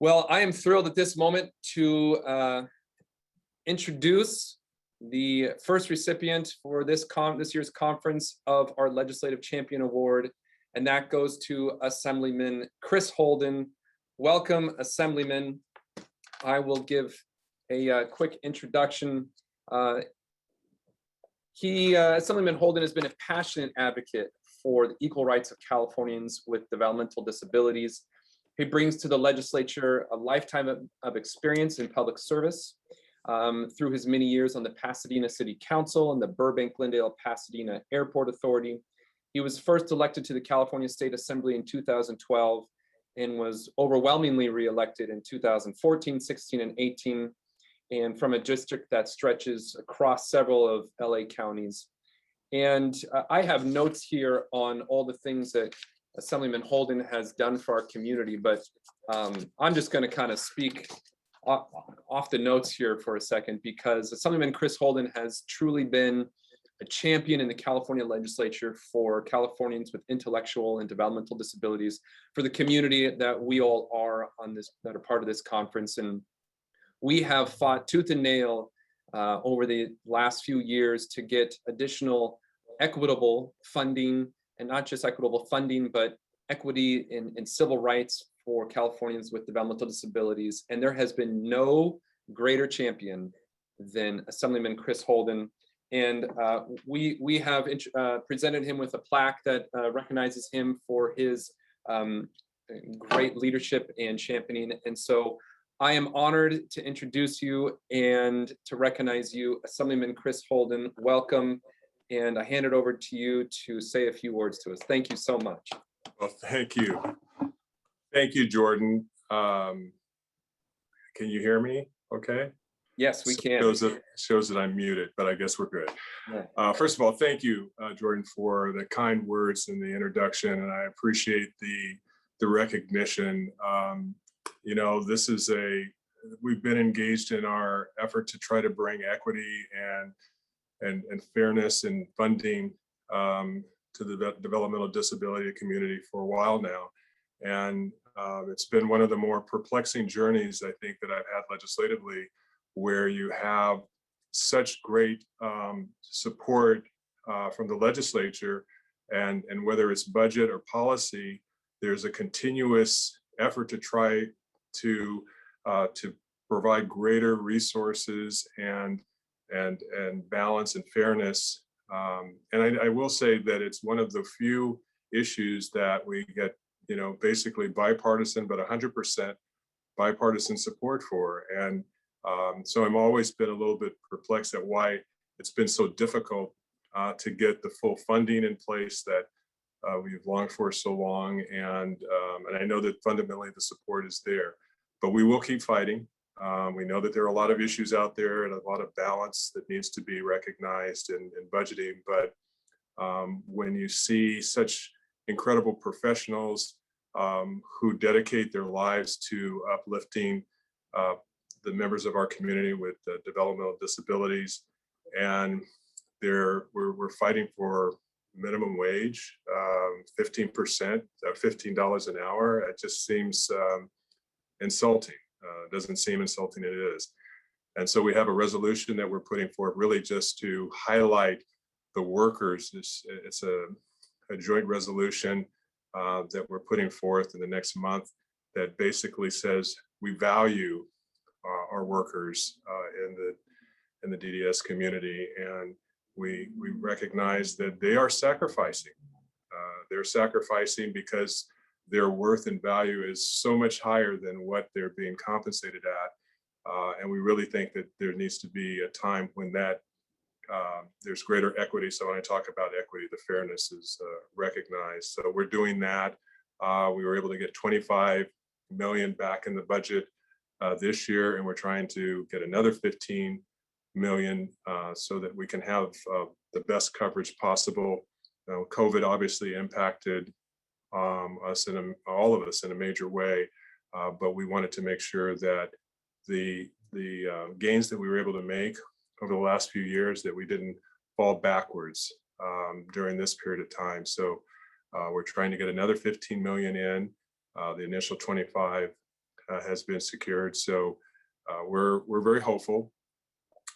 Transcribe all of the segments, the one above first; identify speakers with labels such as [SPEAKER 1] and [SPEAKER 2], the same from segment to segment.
[SPEAKER 1] Well, I am thrilled at this moment to introduce the first recipient for this year's conference of our Legislative Champion Award, and that goes to Assemblyman Chris Holden. Welcome, Assemblyman. I will give a quick introduction. Assemblyman Holden has been a passionate advocate for the equal rights of Californians with developmental disabilities. He brings to the legislature a lifetime of experience in public service through his many years on the Pasadena City Council and the Burbank-Glendale-Pasadena Airport Authority. He was first elected to the California State Assembly in 2012 and was overwhelmingly reelected in 2014, 16, and 18, and from a district that stretches across several of LA counties. And I have notes here on all the things that Assemblyman Holden has done for our community, but I'm just going to kind of speak off the notes here for a second, because Assemblyman Chris Holden has truly been a champion in the California legislature for Californians with intellectual and developmental disabilities, for the community that we all are on this, that are part of this conference. And we have fought tooth and nail over the last few years to get additional equitable funding, and not just equitable funding, but equity in civil rights for Californians with developmental disabilities. And there has been no greater champion than Assemblyman Chris Holden. And we have presented him with a plaque that recognizes him for his great leadership and championing. And so I am honored to introduce you and to recognize you, Assemblyman Chris Holden. Welcome. And I hand it over to you to say a few words to us. Thank you so much.
[SPEAKER 2] Well, thank you. Thank you, Jordan. Can you hear me okay?
[SPEAKER 1] Yes, we can.
[SPEAKER 2] Shows that I'm muted, but I guess we're good.
[SPEAKER 1] Yeah.
[SPEAKER 2] First of all, thank you, Jordan, for the kind words and the introduction, and I appreciate the recognition. You know, we've been engaged in our effort to try to bring equity and fairness and funding to the developmental disability community for a while now. And it's been one of the more perplexing journeys, I think, that I've had legislatively, where you have such great support from the legislature, and whether it's budget or policy, there's a continuous effort to try to provide greater resources and balance and fairness. And I will say that it's one of the few issues that we get, you know, basically bipartisan, but 100% bipartisan support for. And so I'm always been a little bit perplexed at why it's been so difficult to get the full funding in place that we've longed for so long. And I know that fundamentally the support is there, but we will keep fighting. We know that there are a lot of issues out there and a lot of balance that needs to be recognized in budgeting. But when you see such incredible professionals who dedicate their lives to uplifting the members of our community with developmental disabilities, and we're fighting for minimum wage, 15%, $15 an hour, it just seems insulting. Doesn't seem insulting, it is. And so we have a resolution that we're putting forward really just to highlight the workers. It's a joint resolution that we're putting forth in the next month that basically says we value our workers in the DDS community, and we recognize that they are sacrificing. They're sacrificing because their worth and value is so much higher than what they're being compensated at. And we really think that there needs to be a time when that there's greater equity. So when I talk about equity, the fairness is recognized. So we're doing that. We were able to get 25 million back in the budget this year, and we're trying to get another 15 million so that we can have the best coverage possible. COVID obviously impacted us all of us in a major way, but we wanted to make sure that the gains that we were able to make over the last few years, that we didn't fall backwards during this period of time. So we're trying to get another 15 million in. The initial 25 has been secured. So we're very hopeful,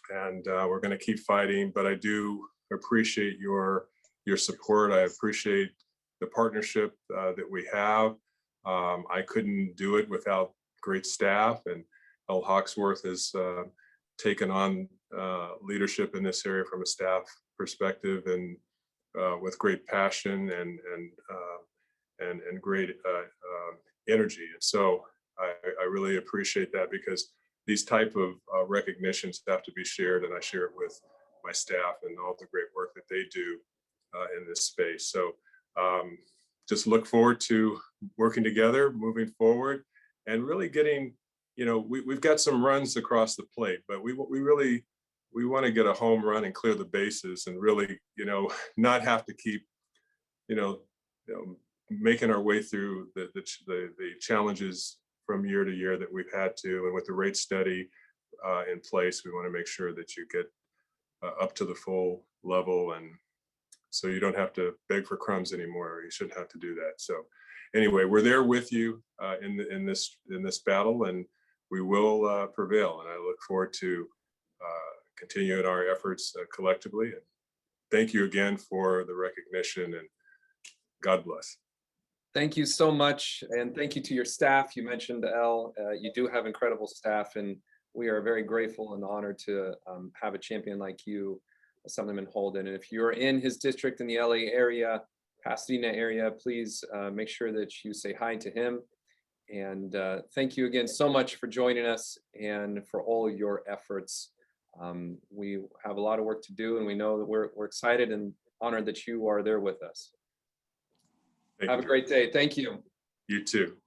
[SPEAKER 2] and we're going to keep fighting. But I do appreciate your support. I appreciate the partnership that we have. I couldn't do it without great staff, and El Hawksworth has taken on leadership in this area from a staff perspective, and with great passion and great energy. And so I really appreciate that, because these type of recognitions have to be shared, and I share it with my staff and all the great work that they do in this space. So just look forward to working together, moving forward, and really getting, we've got some runs across the plate, but we want to get a home run and clear the bases, and really, not have to keep, making our way through the challenges from year to year that we've had to. And with the rate study in place, we want to make sure that you get up to the full level, and so you don't have to beg for crumbs anymore. You shouldn't have to do that. So anyway, we're there with you in this battle, and we will prevail. And I look forward to continuing our efforts collectively. And thank you again for the recognition, and God bless.
[SPEAKER 1] Thank you so much, and thank you to your staff. You mentioned, El, you do have incredible staff, and we are very grateful and honored to have a champion like you, Assemblyman Holden. And if you're in his district in the LA area, Pasadena area, please make sure that you say hi to him. And thank you again so much for joining us and for all your efforts. We have a lot of work to do, and we know that we're excited and honored that you are there with us. Have a great day. Thank you.
[SPEAKER 2] You too.